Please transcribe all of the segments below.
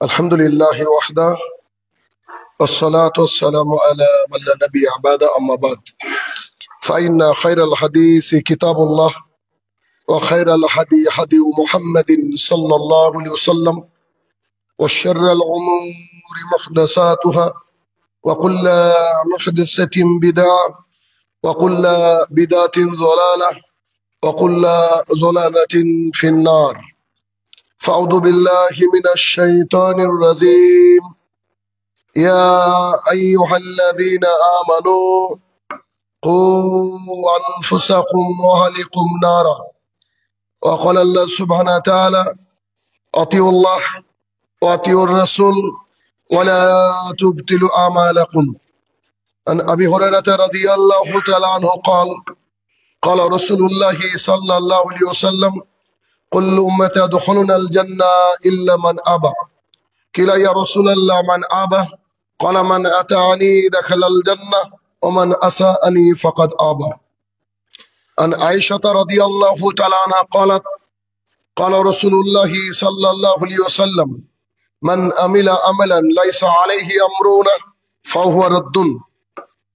الحمد لله وحده والصلاة والسلام على من لا نبي بعد أما بعد فإن خير الحديث كتاب الله وخير الهدي هدي محمد صلى الله عليه وسلم وشر الأمور محدثاتها وكل محدثة بدعة وكل بدعة ضلالة وكل ضلالة في النار فأعوذ بالله من الشيطان الرجيم يا أيها الذين آمنوا قوا أنفسكم وأهلكم نارا وقال الله سبحانه وتعالى أطيعوا الله وأطيعوا الرسول ولا تبطلوا أعمالكم عن أبي هريرة رضي الله تعالى عنه قال قال رسول الله صلى الله عليه وسلم كل أمتي يدخلون الجنة إلا من أبى قيل يا رسول الله من أبى قال من أطاعني دخل الجنة ومن أساءني فقد أبى عن عائشة رضي الله تعالى عنها قالت قال رسول الله صلى الله عليه وسلم من عمل عملا ليس عليه أمرنا فهو رد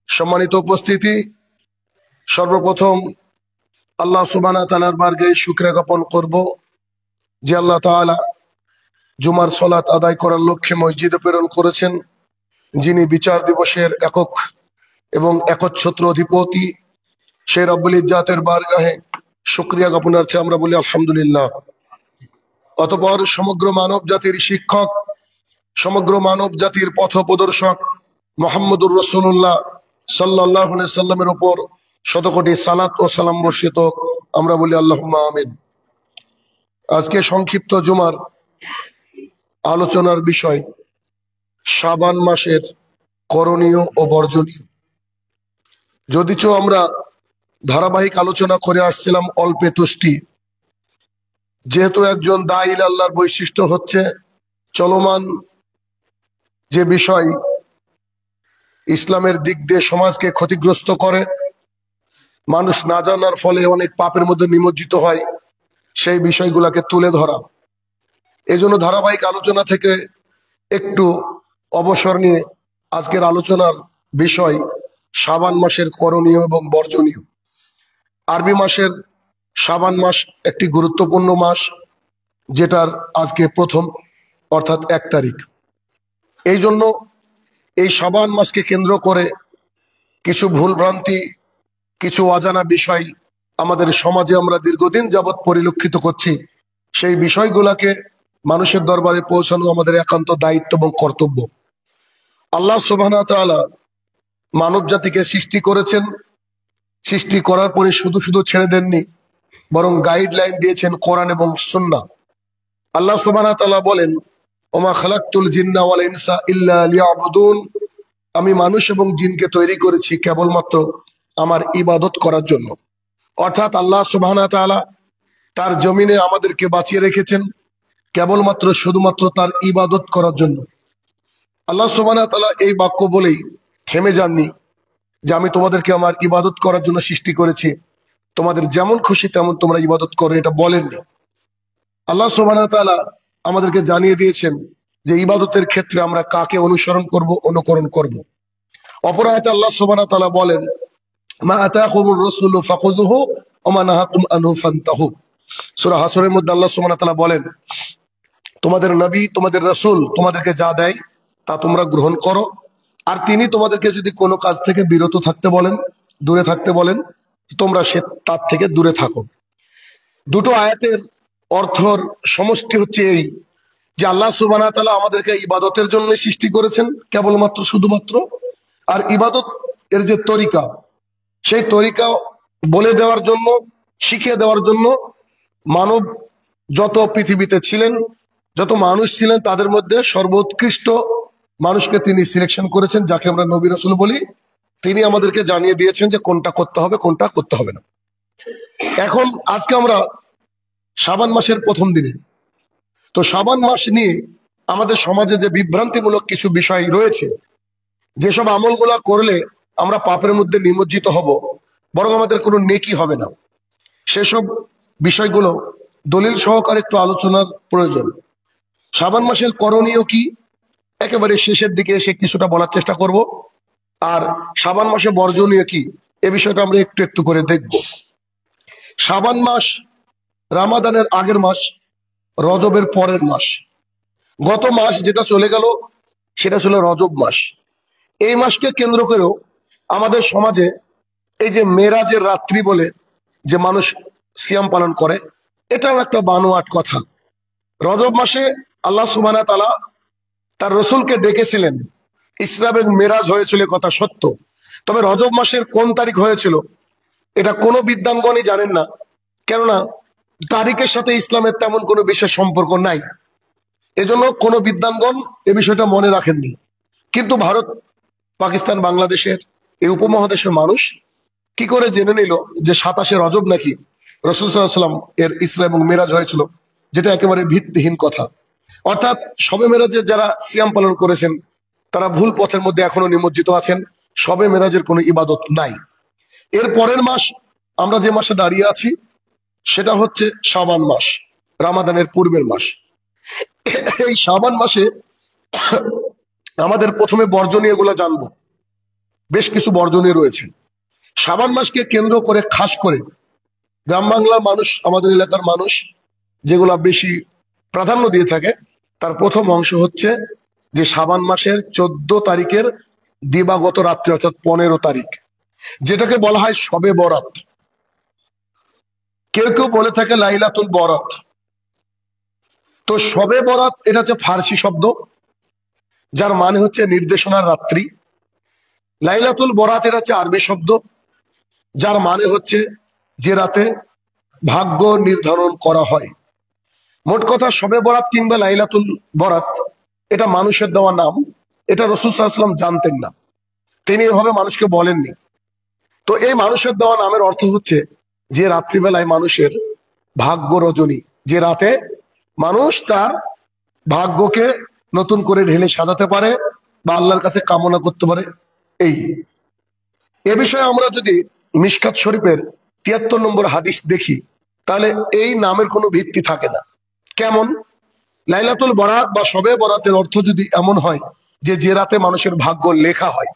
সম্মানিত উপস্থিতি, সর্বপ্রথম আল্লাহ সুবহানাহু ওয়া তাআলার বারগাহে শুকরিয়া জ্ঞাপন করব যে আল্লাহ তাআলা জুমার সালাত আদায় করার লক্ষ্যে মসজিদে প্রেরণ করেছেন, যিনি বিচার দিবসের একক এবং একচ্ছত্র অধিপতি, সেই রব্বুল ইজ্জাতের বারগাহে শুকরিয়া জ্ঞাপনার্থে আমরা বলি আলহামদুলিল্লাহ। অতঃপর সমগ্র মানব জাতির শিক্ষক, সমগ্র মানব জাতির পথপ্রদর্শক মুহাম্মদুর রাসূলুল্লাহ সাল্লাল্লাহু আলাইহি সাল্লামের উপর শতকোটি সালাত ও সালাম বর্ষিত হোক, আমরা বলি আল্লাহুম্মা আমিন। আজকে সংক্ষিপ্ত জুমার আলোচনার বিষয় শাবান মাসের করণীয় ও বর্জনীয়। যদিচ আমরা ধারাবাহিক আলোচনা করে আসছিলাম অল্পে তুষ্টি, যেহেতু একজন দাঈল আল্লাহর বৈশিষ্ট্য হচ্ছে চলমান যে বিষয় ইসলামের দিক দিয়ে সমাজকে ক্ষতিগ্রস্ত করে, মানুষ না জানার ফলে অনেক পাপের মধ্যে নিমজ্জিত হয়, সেই বিষয়গুলোকে তুলে ধরা। এজন্য ধারাবাহিক আলোচনা থেকে একটু অবসর নিয়ে আজকের আলোচনার বিষয় শাবান মাসের করণীয় এবং বর্জনীয়। আরবি মাসের শাবান মাস একটি গুরুত্বপূর্ণ মাস, যেটার আজকে প্রথম অর্থাৎ 1 তারিখ। এই জন্য এই শাবান মাসকে কেন্দ্র করে কিছু ভুলভ্রান্তি, কিছু অজানা বিষয় আমাদের সমাজে আমরা দীর্ঘদিন যাবৎ পরিলক্ষিত করছি। সেই বিষয়গুলোকে মানুষের দরবারে পৌঁছানো আমাদের একান্ত দায়িত্ব এবং কর্তব্য। আল্লাহ সুবহানাহু ওয়া তাআলা মানব জাতিকে সৃষ্টি করেছেন, সৃষ্টি করার পরে শুধু শুধু ছেড়ে দেননি, বরং গাইডলাইন দিয়েছেন কোরআন এবং সুন্নাহ। আল্লাহ সুবহানাহু ওয়া তাআলা বলেন, ওমা খালাকতুল জিন্না ওয়াল ইনসা ইল্লা লিয়াবুদুন, আমি মানুষ এবং জিনকে তৈরি করেছি কেবলমাত্র আমার ইবাদত করার জন্য। অর্থাৎ আল্লাহ সুবহানাহু ওয়া তাআলা তার জমিনে আমাদেরকে বাঁচিয়ে রেখেছেন কেবলমাত্র শুধুমাত্র তার ইবাদত করার জন্য। আল্লাহ সুবহানাহু ওয়া তাআলা এই বাক্য বলেই থেমে যাননি যে আমি তোমাদেরকে আমার ইবাদত করার জন্য সৃষ্টি করেছি, তোমাদের যেমন খুশি তেমন তোমরা ইবাদত করো, এটা বলেননি। আল্লাহ সুবহানাহু ওয়া তাআলা আমাদেরকে জানিয়ে দিয়েছেন যে ইবাদতের ক্ষেত্রে আমরা কাকে অনুসরণ করব, অনুকরণ করব। অপর আয়াতে আল্লাহ সুবহানাহু ওয়া তাআলা বলেন, মা আতাকুমুর রাসূলু ফাখুযুহু ওয়া মা নাহাকুম আনহু ফান্তাহু। সূরা হাসরের মধ্যে আল্লাহ সুবহানাহু ওয়া তাআলা বলেন, তোমাদের নবী, তোমাদের রাসূল তোমাদেরকে যা দেয় তা তোমরা গ্রহণ করো, আর তিনি তোমাদেরকে যদি কোনো কাজ থেকে বিরত থাকতে বলেন, দূরে থাকতে বলেন, তোমরা তার থেকে দূরে থাকো। দুটো আয়াতের অর্থর সমষ্টি হচ্ছে এই যে আল্লাহ সুবহানাহু ওয়া তাআলা আমাদেরকে ইবাদতের জন্য সৃষ্টি করেছেন কেবলমাত্র শুধুমাত্র, আর ইবাদত এর যে তরিকা, সেই তরিকা বলে দেওয়ার জন্য, শিখিয়ে দেওয়ার জন্য মানব যত পৃথিবীতে ছিলেন, যত মানুষ ছিলেন, তাদের মধ্যে সর্বোৎকৃষ্ট মানুষকে তিনি সিলেকশন করেছেন, যাকে আমরা নবী রাসূল বলি। তিনি আমাদেরকে জানিয়ে দিয়েছেন যে কোনটা করতে হবে, কোনটা করতে হবে না। এখন আজকে আমরা শাবান মাসের প্রথম দিনে, তো শাবান মাস নিয়ে আমাদের সমাজে যে বিভ্রান্তিমূলক কিছু বিষয় রয়েছে, যেসব আমলগুলা করলে আমরা পাপের মধ্যে নিমজ্জিত হব, বরং আমাদের কোনো নেকি হবে না, সেসব বিষয়গুলো দলিল সহকারে একটু আলোচনার প্রয়োজন। শাবান মাসের করণীয় কি একেবারে শেষের দিকে এসে কিছুটা বলার চেষ্টা করব। আর শাবান মাসে বর্জনীয় কি এ বিষয়টা আমরা একটু একটু করে দেখব। শাবান মাস রামাদানের আগের মাস, রজবের পরের মাস। গত মাস যেটা চলে গেল সেটা ছিল রজব মাস। এই মাসকে কেন্দ্র করেও আমাদের সমাজে এই যে মেরাজের রাত্রি বলে যে মানুষ সিয়াম পালন করে, এটাও একটা বানোয়াট কথা। রজব মাসে আল্লাহ সুবহানাহু ওয়া তাআলা তার রসুলকে ডেকেছিলেন। ইসরা এবং মেরাজ হয়েছিল কথা সত্য, তবে রজব মাসের কোন তারিখ হয়েছিল এটা কোনো বিদ্বানগণই জানেন না, কেননা তারিখের সাথে ইসলামের তেমন কোনো বিশেষ সম্পর্ক নাই। এজন্য কোনো বিদ্বানগণ এ বিষয়টা মনে রাখেননি। কিন্তু ভারত, পাকিস্তান, বাংলাদেশের এই উপমহাদেশের মানুষ কি করে জেনে নিল যে 27শে রজব নাকি রাসূল সাল্লাল্লাহু আলাইহি ওয়াসাল্লাম এর ইসরা এবং মেরাজ হয়েছিল, যেটা একেবারে ভিত্তিহীন কথা। অর্থাৎ শবে মেরাজের যারা সিয়াম পালন করেছেন তারা ভুল পথের মধ্যে এখনো নিমজ্জিত আছেন। শবে মেরাজের কোনো ইবাদত নাই। এর পরের মাস আমরা যে মাসে দাঁড়িয়ে আছি সেটা হচ্ছে শাবান মাস, রামাদানের পূর্বের মাস। এই শাবান মাসে আমাদের প্রথমে বর্জনীয় গুলো জানবো। বেশ কিছু বর্জনীয় রয়েছে। শাবান মাসকে কেন্দ্র করে খাস করে গ্রাম বাংলার মানুষ, আমাদের এলাকার মানুষ যেগুলা বেশি প্রাধান্য দিয়ে থাকে, তার প্রথম অংশ হচ্ছে যে শাবান মাসের 14 তারিখের দিবাগত রাত্রি, অর্থাৎ 15 তারিখ, যেটাকে বলা হয় শবে বরাত। কেউ কেউ বলে থাকে লাইলাতুল বরাত। তো শবে বরাত এটা হচ্ছে ফার্সি শব্দ, যার মানে হচ্ছে নির্দেশনার রাত্রি। লাইলাতুল বরাত এটা হচ্ছে আরবি শব্দ, যার মানে হচ্ছে যে রাতে ভাগ্য নির্ধারণ করা হয়। মোট কথা শবে বরাত কিংবা লাইলাতুল বরাত এটা মানুষের দেওয়া নাম। এটা রাসূল সাল্লাল্লাহু আলাইহি ওয়াসাল্লাম জানতেন না, তিনি এভাবে মানুষকে বলেননি। তো এই মানুষের দেওয়া নামের অর্থ হচ্ছে যে রাত্রিবেলায় মানুষের ভাগ্য রজনী, যে রাতে মানুষ তার ভাগ্যকে নতুন করে ঢেলে সাজাতে পারে বা আল্লাহর কাছে কামনা করতে পারে। এই এ বিষয়ে আমরা যদি মিশকাত শরীফের 73 নম্বর হাদিস দেখি তাহলে এই নামের কোনো ভিত্তি থাকে না। কেমন? লাইলাতুল বরাত বা শবে বরাতের অর্থ যদি এমন হয় যে যে রাতে মানুষের ভাগ্য লেখা হয়,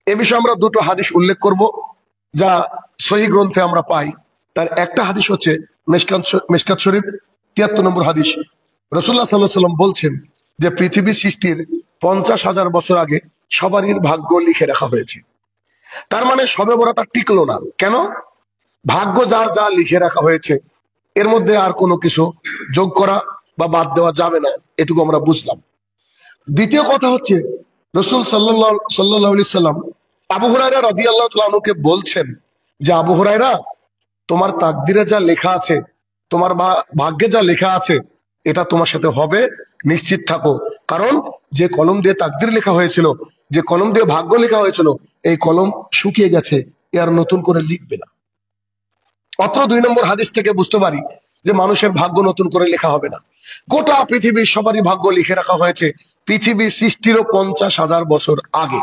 এ বিষয়ে আমরা দুটো হাদিস উল্লেখ করব যা সহিহ গ্রন্থে আমরা পাই। তার একটা হাদিস হচ্ছে মিশকাত শরীফ 73 নম্বর হাদিস। রাসূলুল্লাহ সাল্লাল্লাহু আলাইহি ওয়াসাল্লাম বলছেন যে পৃথিবী সৃষ্টির 50,000 বছর আগে সবারই ভাগ্য লিখে রাখা হয়েছে। তার মানে শবে বরাত আর টিকলো না। কেন? ভাগ্য যার যা লিখে রাখা হয়েছে এর মধ্যে আর কোনো কিছু যোগ করা বা বাদ দেওয়া যাবে না, এটুকু আমরা বুঝলাম। দ্বিতীয় কথা হচ্ছে রাসূল সাল্লাল্লাহু আলাইহি সাল্লাম আবু হুরায়রা রাদিয়াল্লাহু তাআলা আনহুকে বলছেন যে আবু হুরায়রা, তোমার তাকদিরে যা লেখা আছে, তোমার ভাগ্যে যা লেখা আছে, এটা তোমার সাথে হবে, নিশ্চিত থাকো। কারণ যে কলম দিয়ে তাকদির লেখা হয়েছিল, যে কলম দিয়ে ভাগ্য লেখা হয়েছিল, এই কলম শুকিয়ে গেছে, এ আর নতুন করে লিখবে না। অত্র 2 নম্বর হাদিস থেকে বুঝতে পারি যে মানুষের ভাগ্য নতুন করে লেখা হবে না। গোটা পৃথিবীর সবারই ভাগ্য লিখে রাখা হয়েছে পৃথিবী সৃষ্টিরও 50,000 বছর আগে।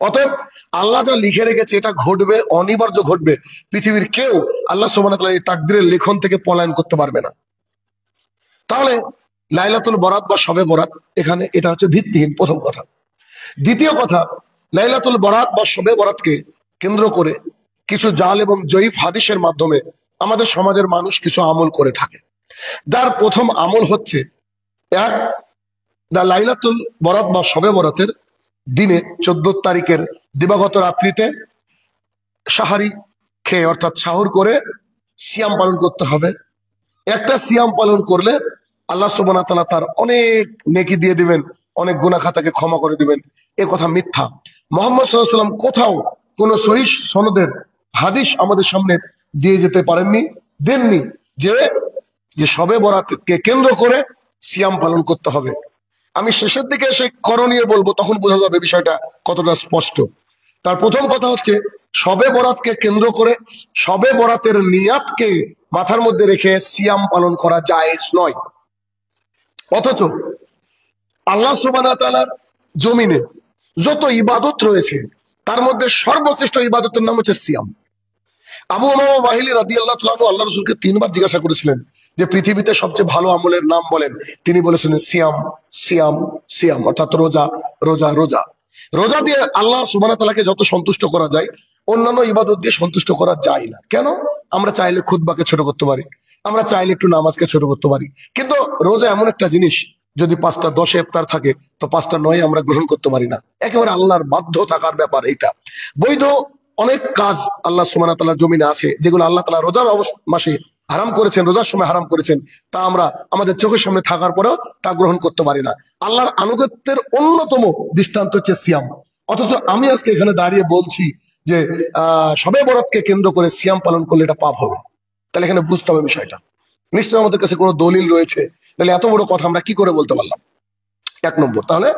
অতএব আল্লাহ যা লিখে রেখেছে এটা ঘটবে, অনিবার্য ঘটবে। পৃথিবীর কেউ আল্লাহ সুবহানাহু ওয়া তাআলার এই তাকদীরের লেখন থেকে পলায়ন করতে পারবে না। তাহলে লাইলাতুল বরাত বা শবে বরাত এখানে এটা হচ্ছে ভিত্তিহীন, প্রথম কথা। দ্বিতীয় কথা, লাইলাতুল বরাত বা শবে বরাতকে কেন্দ্র করে কিছু জাল এবং জয়ীফ হাদিসের মাধ্যমে আমাদের সমাজের মানুষ কিছু আমল করে থাকে। যার প্রথম আমল হচ্ছে, এক, লাইলাতুল বরাত বা শবে বরাতের দিনে 14 তারিখের দিবাগত রাত্রিতে সাহারি খেয়ে অর্থাৎ সাহুর করে সিয়াম পালন করতে হবে। একটা সিয়াম পালন করলে আল্লাহ সুবহানাহু ওয়া তাআলা তার অনেক নেকি দিয়ে দিবেন, অনেক গুনাহ খাতাকে ক্ষমা করে দিবেন। এ কথা মিথ্যা। মুহাম্মদ সাল্লাল্লাহু আলাইহি ওয়াসাল্লাম কোথাও কোন সহিহ সনদের হাদিস আমাদের সামনে দিয়ে যেতে পারেননি, দেননি যে যে শবে বরাতকে কেন্দ্র করে সিয়াম পালন করতে হবে। আমি শেষের দিকে এসে করণীয় বলবো, তখন বোঝা যাবে বিষয়টা কতটা স্পষ্ট। তার প্রথম কথা হচ্ছে শবে বরাতকে কেন্দ্র করে শবে বরাতের নিয়াতকে মাথার মধ্যে রেখে সিয়াম পালন করা জায়েজ নয়। অথচ আল্লাহ সুবহানাহু ওয়া তাআলার জমিনে যত ইবাদত রয়েছে তার মধ্যে সর্বশ্রেষ্ঠ ইবাদতের নাম হচ্ছে সিয়াম। আবু উমামা বাহিলী রাদিয়াল্লাহু তাআলা আল্লাহ রাসূলকে 3 বার জিজ্ঞাসা করেছিলেন যে পৃথিবীতে সবচেয়ে ভালো আমলের নাম বলেন, তিনি বলেছেন সিয়াম, সিয়াম, সিয়াম, অর্থাৎ রোজা, রোজা, রোজা। রোজা দিয়ে আল্লাহ সুবহানাহু ওয়া তাআলাকে যত সন্তুষ্ট করা যায়, অন্যান্য ইবাদত দিয়ে সন্তুষ্ট করা যায় না। কেন? আমরা চাইলে খুতবাকে ছোট করতে পারি, আমরা চাইলে একটু নামাজকে ছোট করতে পারি, কিন্তু রোজা এমন একটা জিনিস, যদি 5টা 10 ইফতার থাকে তো 5টা 9 আমরা গ্রহণ করতে পারি না। একেবারে আল্লাহর বাধ্য থাকার ব্যাপার এটা। বৈধ অনেক কাজ আল্লাহ সুবহানাহু ওয়া তাআলার জমিনে আছে, যেগুলো আল্লাহ তাআলা রোজার মাসে হারাম করেছেন, রোজার সময় হারাম করেছেন, তা আমরা আমাদের চোখের সামনে থাকার পরেও তা গ্রহণ করতে পারি না। আল্লাহর আনুগত্যের অন্যতম দৃষ্টান্ত হচ্ছে সিয়াম। অথচ আমি আজকে এখানে দাঁড়িয়ে বলছি যে শবে বরাতকে কেন্দ্র করে সিয়াম পালন করলে এটা পাপ হবে। তাহলে এখানে বুঝতে হবে বিষয়টা। নিশ্চয়ই আমাদের কাছে কোনো দলিল রয়েছে, তাহলে এত বড় কথা আমরা কি করে বলতে পারলাম? 1 নম্বর, তাহলে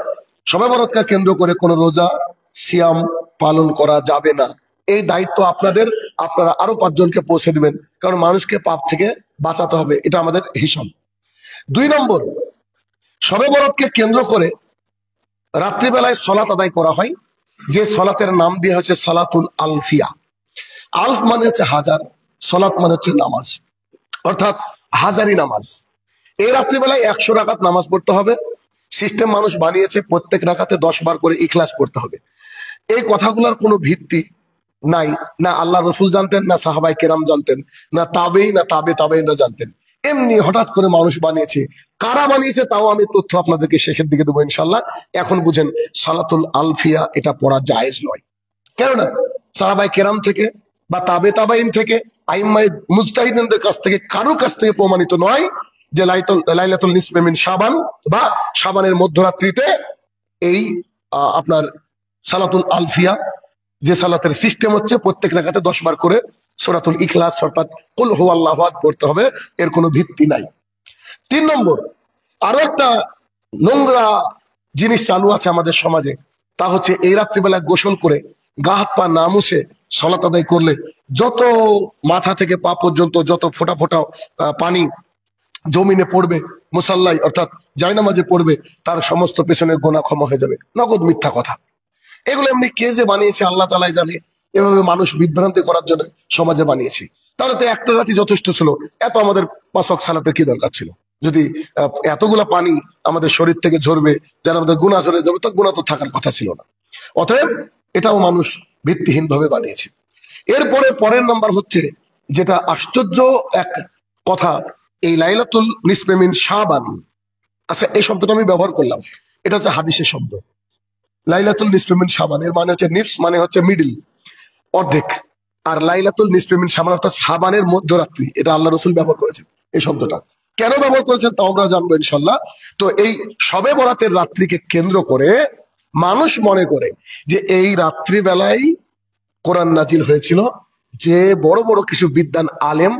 শবে বরাতকে কেন্দ্র করে কোনো রোজা, সিয়াম পালন করা যাবে না। এই দায়িত্ব আপনাদের, আপনারা আরো 5 জনকে পৌঁছে দিবেন, কারণ মানুষকে পাপ থেকে বাঁচাতে হবে, এটা আমাদের হিসাব। 2 নম্বর, শবে বরাতকে কেন্দ্র করে রাত্রিবেলায় সলাত আদায় করা হয়, যে সলাতের নাম দিয়ে হচ্ছে সালাতুল আলফিয়া। আলফ মানে হচ্ছে হাজার, সলাত মানে হচ্ছে নামাজ, অর্থাৎ হাজারি নামাজ। এই রাত্রিবেলায় 100 রাকাত নামাজ পড়তে হবে। সিস্টেম মানুষ বানিয়েছে প্রত্যেক রাকাতে 10 বার করে ইখলাস পড়তে হবে। এই কথাগুলোর কোনো ভিত্তি নাই, না আল্লাহ রসুল জানতেন, না সাহাবাই কেরাম জানতেন, না তাবেই, না তাবেইনরা জানতেন। এমনি হঠাৎ করে মানুষ বানিয়েছে। কারা বানিয়েছে তাও আমি তথ্য আপনাদেরকে শেষের দিকে দেবো ইনশাল্লাহ। এখন বুঝেন, সালাতুল আলফিয়া এটা পড়া জায়েজ নয়। কেননা সাহাবাই কেরাম থেকে বা তাবেইন থেকে, আইম্মায়ে মুজতাহিদিনদের কাছ থেকে, কারো কাছ থেকে প্রমাণিত নয় যে লাইলাতুল নিসফে মিন শাবান বা শাবানের মধ্যরাত্রিতে এই আপনার সালাতুল আলফিয়া, যে সালাতের সিস্টেম হচ্ছে প্রত্যেক রাকাতে 10 বার করে সূরাতুল ইখলাস অর্থাৎ কুল হুয়াল্লাহু আহাদ পড়তে হবে, এর কোনো ভিত্তি নাই। 3 নম্বর, আরো একটা নোংরা জিনিস চালু আছে আমাদের সমাজে, তা হচ্ছে এই রাত্রিবেলা গোসল করে গা হাত পা না মুছে সালাত আদায় করলে যত মাথা থেকে পা পর্যন্ত যত ফোঁটা ফোঁটা পানি জমিনে পড়বে, মুসাল্লাই অর্থাৎ জায়নামাজে পড়বে, তার সমস্ত পেছনের গোনা ক্ষমা হয়ে যাবে। নগদ মিথ্যা কথা। এগুলো এমনি কে যে বানিয়েছে আল্লাহ তাআলাই জানে। এভাবে মানুষ বিভ্রান্তি করার জন্য সমাজে বানিয়েছে। তাহলে তো একটা রাতি যথেষ্ট ছিল, এত আমাদের 5 ওয়াক্ত সালাতের কি দরকার ছিল? যদি এতগুলা পানি আমাদের শরীর থেকে ঝরবে, যারা আমাদের গুনাহ ঝরে যাবে, তো গুনাহ তো থাকার কথা ছিল না। অতএব এটাও মানুষ ভিত্তিহীন ভাবে বানিয়েছে। এরপরে পরের নাম্বার হচ্ছে, যেটা আশ্চর্য এক কথা, এই লাইলাতুল নিসফে মিন শাবান। আচ্ছা, এই শব্দটা আমি ব্যবহার করলাম, এটা হচ্ছে হাদিসের শব্দ। লাইলাতুল নিসফে মিন শাবান এর মানে হচ্ছে নিফস মানে হচ্ছে মিডল, অর্ধেক। আর লাইলাতুল নিসফে মিন শাবান অর্থাৎ শাবানের মধ্যরাত্রি, এটা আল্লাহ রাসূল ব্যবহার করেছেন এই শব্দটা। কেন ব্যবহার করেছেন তা আমরা জানবো ইনশাল্লাহ। তো এই শবে বরাতের রাত্রিকে কেন্দ্র করে মানুষ মনে করে যে এই রাত্রি বেলায় কোরআন নাজিল হয়েছিল, যে বড় বড় কিছু বিদ্বান আলেম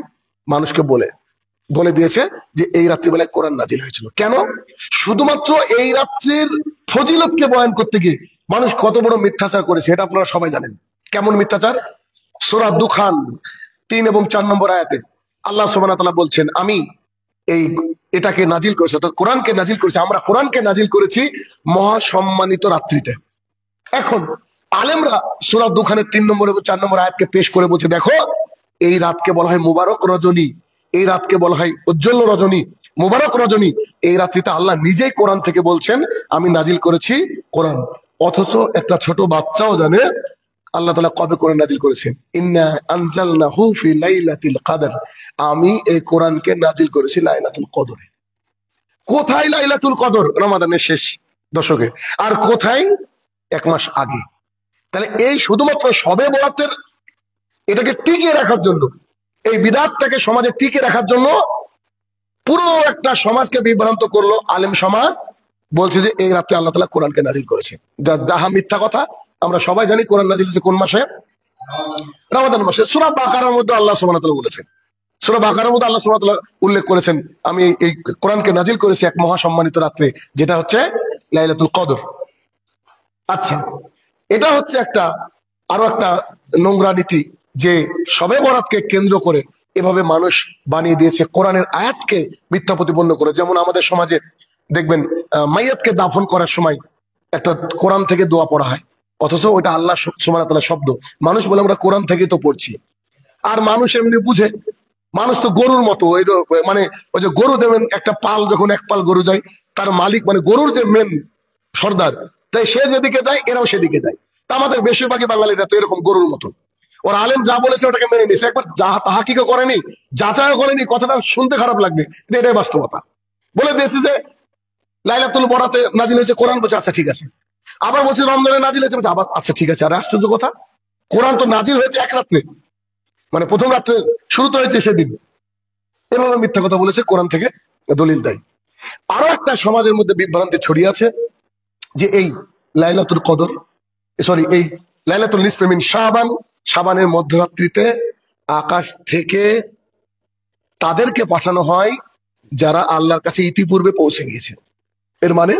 মানুষকে বলে দিয়েছে যে এই রাত্রিবেলায় কোরআন নাজিল হয়েছিল। কেন? শুধুমাত্র এই রাত্রির ফজিলতকে বয়ান করতে গিয়ে মানুষ কত বড় মিথ্যাচার করেছে এটা আপনারা সবাই জানেন। কেমন মিথ্যাচার? সূরা দুখান 3 এবং 4 নম্বর আয়াতে আল্লাহ সুবহানাহু ওয়া তাআলা বলছেন, আমি এটাকে নাজিল করেছি, অর্থাৎ কোরআনকে নাজিল করেছি, আমরা কোরআনকে নাজিল করেছি মহা সম্মানিত রাত্রিতে। এখন আলেমরা সূরা দুখানের 3 নম্বর এবং 4 নম্বর আয়াতকে পেশ করে বলছে, দেখো এই রাতকে বলা হয় মুবারক রজনী, এই রাতকে বলা হয় উজ্জ্বল রজনী, মুবারক রজনী। এই রাত্রিতে আল্লাহ নিজেই কোরআন থেকে বলছেন আমি নাজিল করেছি কোরআন। অথচ একটা ছোট বাচ্চাও জানে আল্লাহ তাআলা কবে কোরআন নাজিল করেছেন। ইন্না আনজালনাহু ফি লাইলাতিল কদর, আমি এই কোরআনকে নাজিল করেছি লাইলাতুল কদরে। কোথায় লাইলাতুল কদর? রমাদানের শেষ দশকে। আর কোথায়? 1 মাস আগে। তাহলে এই শুধুমাত্র শবে বরাতের এটাকে টিকিয়ে রাখার জন্য, এই বিদআতটাকে সমাজে টিকিয়ে রাখার জন্য পুরো একটা সমাজকে বিভ্রান্ত করলো আলেম সমাজ। বলছে যে এই রাত্রে আল্লাহ তাআলা কোরআনকে নাজিল করেছে, যা ডাহা মিথ্যা কথা। আমরা সবাই জানি কোরআন নাজিল হয়েছে কোন মাসে? রমাদান মাসে। সূরা বাকারার মধ্যে আল্লাহ সুবহানাহু ওয়া তাআলা বলেছেন, সূরা বাকারার মধ্যে আল্লাহ সুবহানাহু ওয়া তাআলা উল্লেখ করেছেন আমি এই কোরআনকে নাজিল করেছি এক মহা সম্মানিত রাত্রে, যেটা হচ্ছে লাইলাতুল কদর। আচ্ছা, এটা হচ্ছে আরো একটা নোংরা নীতি, যে শবে বরাতকে কেন্দ্র করে এভাবে মানুষ বানিয়ে দিয়েছে কোরআনের আয়াতকে মিথ্যা প্রতিপন্ন করে। যেমন আমাদের সমাজে দেখবেন মাইয়াতকে দাফন করার সময় একটা কোরআন থেকে দোয়া পড়া হয়, অথচ ওইটা আল্লাহ সুবহানাহু ওয়া তাআলার শব্দ। মানুষ বলে আমরা কোরআন থেকে তো পড়ছি। আর মানুষ এমনি বুঝে মানুষ তো গরুর মতো, ওই তো মানে ওই যে গরু দেবেন একটা পাল, যখন এক পাল গরু যায় তার মালিক মানে গরুর যে মেন সর্দার, তাই সে যেদিকে যায় এরাও সেদিকে যায়। তা আমাদের বেশিরভাগই বাঙালিরা তো এরকম গরুর মতো, ওর আলেম যা বলেছে ওটাকে মেনে নিছে, একবার যা তাহাকিকে করেনি, যাচাইও করেনি, কথাটা শুনতে খারাপ লাগবে কিন্তু এটাই বাস্তবতা। বলে দিয়েছে যে লাইলাতুল বরাতে নাজিল হয়েছে কোরআন, বলছে আচ্ছা ঠিক আছে। আবার বলছে রমজানে নাজিল হয়েছে, বলছে আবার আচ্ছা ঠিক আছে। আর আশ্চর্য কথা, কোরআন তো নাজিল হয়েছে এক রাত্রে, মানে প্রথম রাত্রে শুরু তো হয়েছে সেদিন। এভাবে মিথ্যা কথা বলেছে, কোরআন থেকে দলিল দেয়। আরো একটা সমাজের মধ্যে বিভ্রান্তি ছড়িয়ে আছে যে এই লাইলাতুল কদর, সরি এই লাইলাতুল নিসফে মিন শাবান, শাবানের মধ্যরাত্রিতে আকাশ থেকে তাদেরকে পাঠানো হয় যারা আল্লাহর কাছে ইতিপূর্বে পৌঁছে গিয়েছে। এর মানে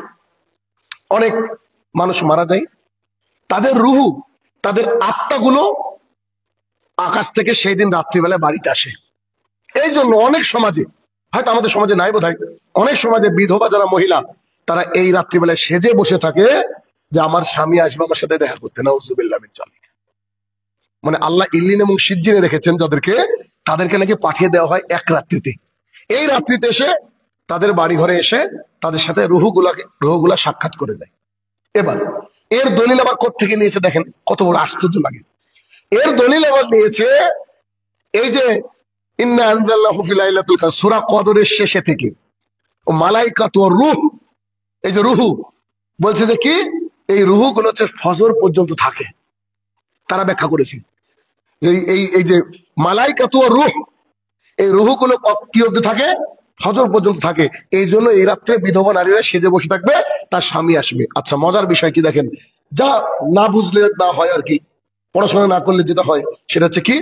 অনেক মানুষ মারা যায়, তাদের রুহু, তাদের আত্মাগুলো আকাশ থেকে সেই দিন রাত্রিবেলায় বাড়িতে আসে। এই জন্য অনেক সমাজে, হয়তো আমাদের সমাজে নাই বোধ হয়, অনেক সমাজে বিধবা যারা মহিলা তারা এই রাত্রিবেলায় সেজে বসে থাকে যে আমার স্বামী আসবে আমার সাথে দেখা করতে। নাউজুবিল্লাহ মিন যালিক। মানে আল্লাহ ইল্লিন এবং সিজ্জিনে রেখেছেন যাদেরকে, তাদেরকে নাকি পাঠিয়ে দেওয়া হয় এক রাত্রিতে। এই রাত্রিতে এসে তাদের বাড়ি ঘরে এসে তাদের সাথে রুহুগুলা সাক্ষাৎ করে যায়। এবার এর দলিল আবার কোত্থেকে নিয়েছে দেখেন, কত বড় আশ্চর্য লাগে। এর দলিল আবার নিয়েছে এই যে ইন্না আনজালনাহু ফি লাইলাতুল কদর, সূরা কদরের শেষে থেকে। ও মালাইকাতু ওয়ার রূহ, এই যে রুহু বলছে যে কি, এই রুহুগুলো হচ্ছে ফজর পর্যন্ত থাকে। তারা ব্যাখ্যা করেছে যে এই যে মালাইকাতু ওয়ার রূহ, এই রুহুগুলো কি অবধি থাকে, ফজর পর্যন্ত থাকে। এই জন্য এই রাত্রে বিধবা নারীরা সেজে বসে থাকবে, তার স্বামী আসবে। আচ্ছা মজার বিষয় কি দেখেন, যা না বুঝলে না হয় আর কি, পড়াশোনা না করলে যেটা হয় সেটা হচ্ছে কি,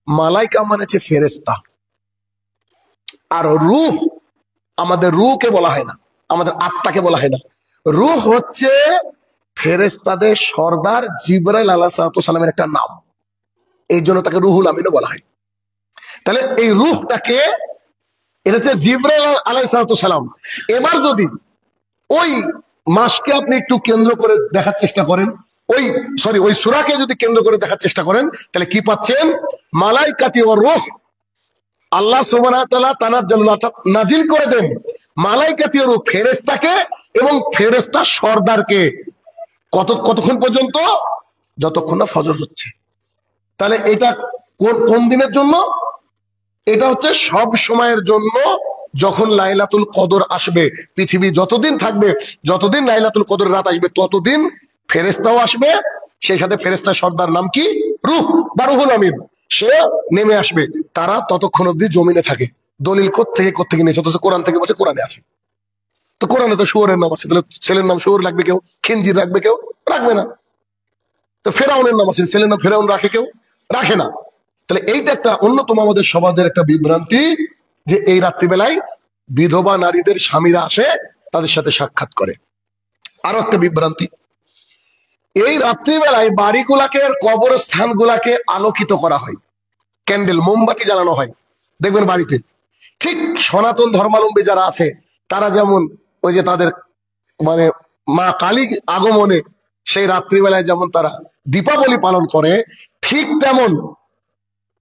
মালাইকা মানে হচ্ছে ফেরেশতা, আর রূহ, আমাদের রূহকে বলা হয় না, আমাদের আত্মাকে বলা হয় না। রূহ হচ্ছে ফেরেশতাদের সর্দার জিবরাইল আলাইহিস সালামের একটা নাম, এই জন্য তাকে রুহুল আমিনও বলা হয়। তাহলে এই রূহটাকে, এটা হচ্ছে জিবরাইল আলাইহিস সালাম। এবার যদি ওই মাসকে আপনি একটু কেন্দ্র করে দেখার চেষ্টা করেন, ওই সূরাকে যদি কেন্দ্র করে দেখার চেষ্টা করেন, তাহলে কি পাচ্ছেন, মালাইকাতি ওয়ার রূহ, আল্লাহ সুবহানাহু ওয়া তাআলা তানাজ্জালু নাজিল করে দেন মালাইকাতি ওয়ার রূহ, ফেরেশতাকে এবং ফেরেশতা সর্দারকে। কতক্ষণ পর্যন্ত, যতক্ষণ না ফজর হচ্ছে। তাহলে এটা কোন দিনের জন্য, এটা হচ্ছে সব সময়ের জন্য। যখন লাইলাতুল কদর আসবে, পৃথিবী যতদিন থাকবে, যতদিন লাইলাতুল কদর রাত আসবে, ততদিন ফেরেশতাও আসবে, সেই সাথে ফেরেশতার সর্দার নাম কি, রূহ বা রুহুল আমিন, সে নেমে আসবে। তারা ততক্ষণ অব্দি জমিনে থাকে। দলিল কোত্থেকে নিয়েছে, অথচ কোরআন থেকে বলছে, কোরআনে আছে। তো কোরআনে তো শুয়োরের নাম আছে, তাহলে ছেলের নাম শুয়োর রাখবে কেউ, খিনজির রাখবে কেউ, রাখবে না। তো ফেরাউনের নাম আছে, ছেলের নাম ফেরাউন রাখে কেউ, রাখে না। তাহলে এইটা একটা অন্যতম আমাদের সমাজের একটা বিভ্রান্তি, যে এই রাত্রিবেলায় বিধবা নারীদের স্বামীরা আসে, তাদের সাথে সাক্ষাৎ করে। আরো একটা বিভ্রান্তি, এই রাত্রিবেলায় বাড়িগুলাকে, কবরস্থান গুলাকে আলোকিত করা হয়, ক্যান্ডেল, মোমবাতি জ্বালানো হয় দেখবেন বাড়িতে। ঠিক সনাতন ধর্মাবলম্বী যারা আছে তারা যেমন ওই যে তাদের মানে মা কালী আগমনে সেই রাত্রিবেলায় যেমন তারা দীপাবলি পালন করে, ঠিক তেমন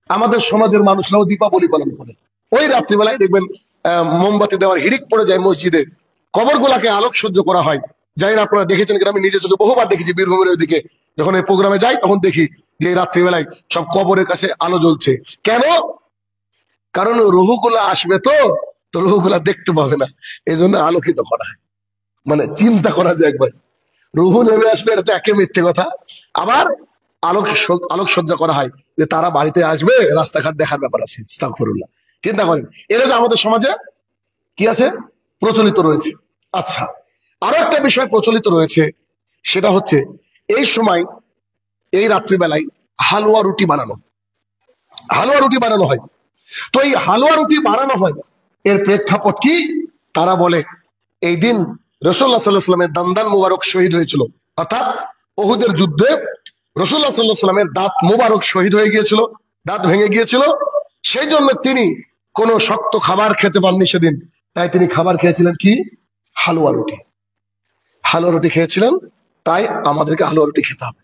আমাদের সমাজের মানুষরাও দীপাবলি পালন করে। ওই রাত্রিবেলায় দেখবেন মোমবাতি দেওয়ার হিড়িক পড়ে যায় মসজিদে, কবরগুলাকে আলোকসজ্জ করা হয়। জানি না আপনারা দেখেছেন কিনা, আমি নিজে চোখে বহুবার দেখেছি। বীরভূমের ওইদিকে যখন এই প্রোগ্রামে যাই তখন দেখি যে এই রাত্রিবেলায় সব কবরের কাছে আলো জ্বলছে। কেন? কারণ রুহুগুলা আসবে, তো রুহুগুলা দেখতে পাবে না, এই জন্য আলোকিত করা হয়। মানে চিন্তা করা যায় একবার, রুহু নেমে আসবে, এটা তো একে মিথ্যে কথা। আবার আলোকসজ্জা করা হয় যে তারা বাড়িতে আসবে, রাস্তাঘাট দেখার ব্যাপার আছে। আস্তাগফিরুল্লাহ। চিন্তা করেন, এটা যে আমাদের সমাজে কি আছে, প্রচলিত রয়েছে। আচ্ছা, আরো একটা বিষয় প্রচলিত রয়েছে, সেটা হচ্ছে এই সময়, এই রাত্রিবেলায় হালুয়া রুটি বানানো হয়। তো এই হালুয়া রুটি বানানো হয়, এর প্রেক্ষাপট কি? তারা বলে এই দিন রাসূলুল্লাহ সাল্লাল্লাহু আলাইহি ওয়াসাল্লামের দান্দান মুবারক শহীদ হয়েছিল, অর্থাৎ উহুদের যুদ্ধে রাসূলুল্লাহ সাল্লাল্লাহু আলাইহি ওয়াসাল্লামের দাঁত মুবারক শহীদ হয়ে গিয়েছিল, দাঁত ভেঙে গিয়েছিল। সেই জন্য তিনি কোনো শক্ত খাবার খেতে পাননি সেদিন, তাই তিনি খাবার খেয়েছিলেন কি, হালুয়া রুটি খেয়েছিলেন। তাই আমাদেরকে হালুয়া রুটি খেতে হবে।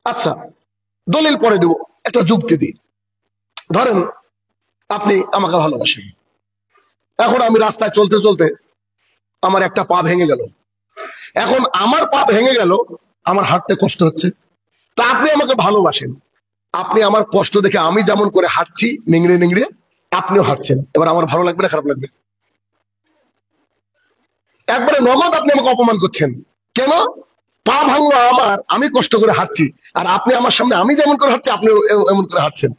আচ্ছা, দলিল পরে দেব, একটা যুক্তি দিই। ধরেন আপনি আমাকে ভালোবাসেন। এখন আমি রাস্তায় চলতে চলতে আমার একটা পা ভেঙে গেল। এখন আমার পা ভেঙে গেল, আমার হাঁটতে কষ্ট হচ্ছে। তা আপনি আমাকে ভালোবাসেন, আপনি আমার কষ্ট দেখে আমি যেমন করে হাঁটছি নিংড়ে নিংড়ে, আপনিও হাঁটছেন। এবার আমার ভালো লাগবে না খারাপ লাগবে? একবারে নগদ আপনি আমাকে অপমান করছেন। কেন? পা ভাঙলো আমার, আমি কষ্ট করে হাঁটছি, আর আপনি আমার সামনে আমি যেমন করে হাঁটছি আপনি এমন করে হাঁটছেন।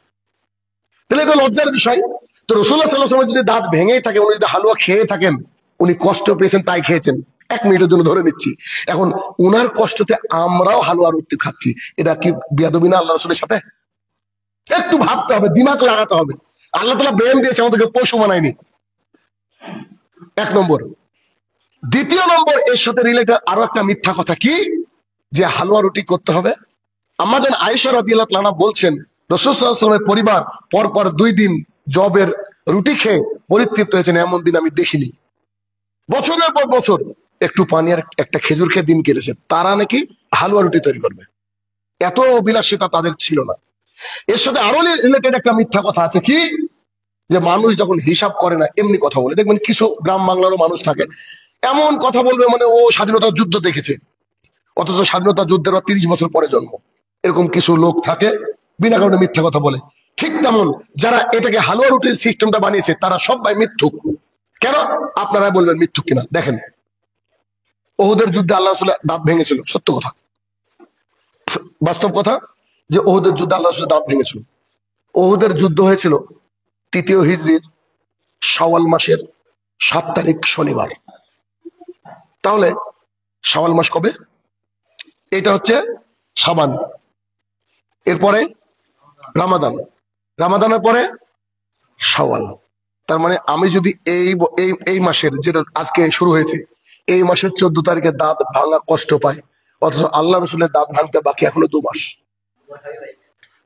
তাহলে এটা লজ্জার বিষয়। তো রাসূলুল্লাহ সাল্লাল্লাহু আলাইহি ওয়াসাল্লাম যদি দাঁত ভেঙেই থাকে, উনি যদি হালুয়া খেয়ে থাকেন, উনি কষ্ট পেয়েছেন তাই খেয়েছেন, 1 মিনিটের জন্য ধরে নিচ্ছি। এখন উনার কষ্টতে আমরাও হালুয়া রুটি খাচ্ছি, এটা কি বেয়াদবি না আল্লাহ রাসূলের সাথে? একটু ভাবতে হবে, দিমাগ লাগাতে হবে। আল্লাহ তাআলা ব্রেন দিয়েছে, আমাদেরকে পশু বানায়নি। 1 নম্বর। দ্বিতীয় নম্বর, এর সাথে রিলেটেড আরো একটা মিথ্যা কথা, কি যে হালুয়া রুটি করতে হবে। আম্মা জান আয়েশা রাদিয়াল্লাহু তাআলা বলছেন, রাসূল সাল্লাল্লাহু আলাইহি ওয়াসাল্লামের পরিবার পরপর 2 দিন জবের রুটি খেয়ে পরিতৃপ্ত হয়েছেন, এমন দিন আমি দেখিনি। বছরের পর বছর একটু পানি আর একটা খেজুর খেয়ে দিন কেটেছে, তারা নাকি হালুয়া রুটি তৈরি করবে। এত বিলাসিতা তাদের ছিল না। এর সাথে আরো রিলেটেড একটা মিথ্যা কথা আছে, কি যে মানুষ যখন হিসাব করে না এমনি কথা বলে। দেখবেন কিছু গ্রাম বাংলারও মানুষ থাকে, এমন কথা বলবে মানে ও স্বাধীনতার যুদ্ধ দেখেছে, অথচ স্বাধীনতা যুদ্ধের 30 বছর পরে জন্ম। এরকম কিছু লোক থাকে, বিনা কারণে মিথ্যা কথা বলে। ঠিক তেমন যারা এটাকে হালুয়া রুটির সিস্টেমটা বানিয়েছে, তারা সবাই মিথ্যুক। কেন? আপনারা বলবেন মিথ্যুক কিনা। দেখেন, ওহুদের যুদ্ধে আল্লাহ রাসূলের দাঁত ভেঙেছিল, সত্য কথা, বাস্তব কথা, যে ওহুদের যুদ্ধে আল্লাহ রাসূলের দাঁত ভেঙেছিল। ওহুদের যুদ্ধ হয়েছিল 3য় হিজরির শাওয়াল মাসের 7 তারিখ শনিবার। তাহলে শাওয়াল মাস কবে? এটা হচ্ছে শাবান, এরপরে রামাদান, রামাদানের পরে শাওয়াল। তার মানে আমি যদি এই মাসের, যেটা আজকে শুরু হয়েছে, এই মাসের 14 তারিখে দাঁত ভাঙা কষ্ট পাই, অথচ আল্লাহ রসুলের দাঁত ভাঙতে বাকি এখনো 2 মাস,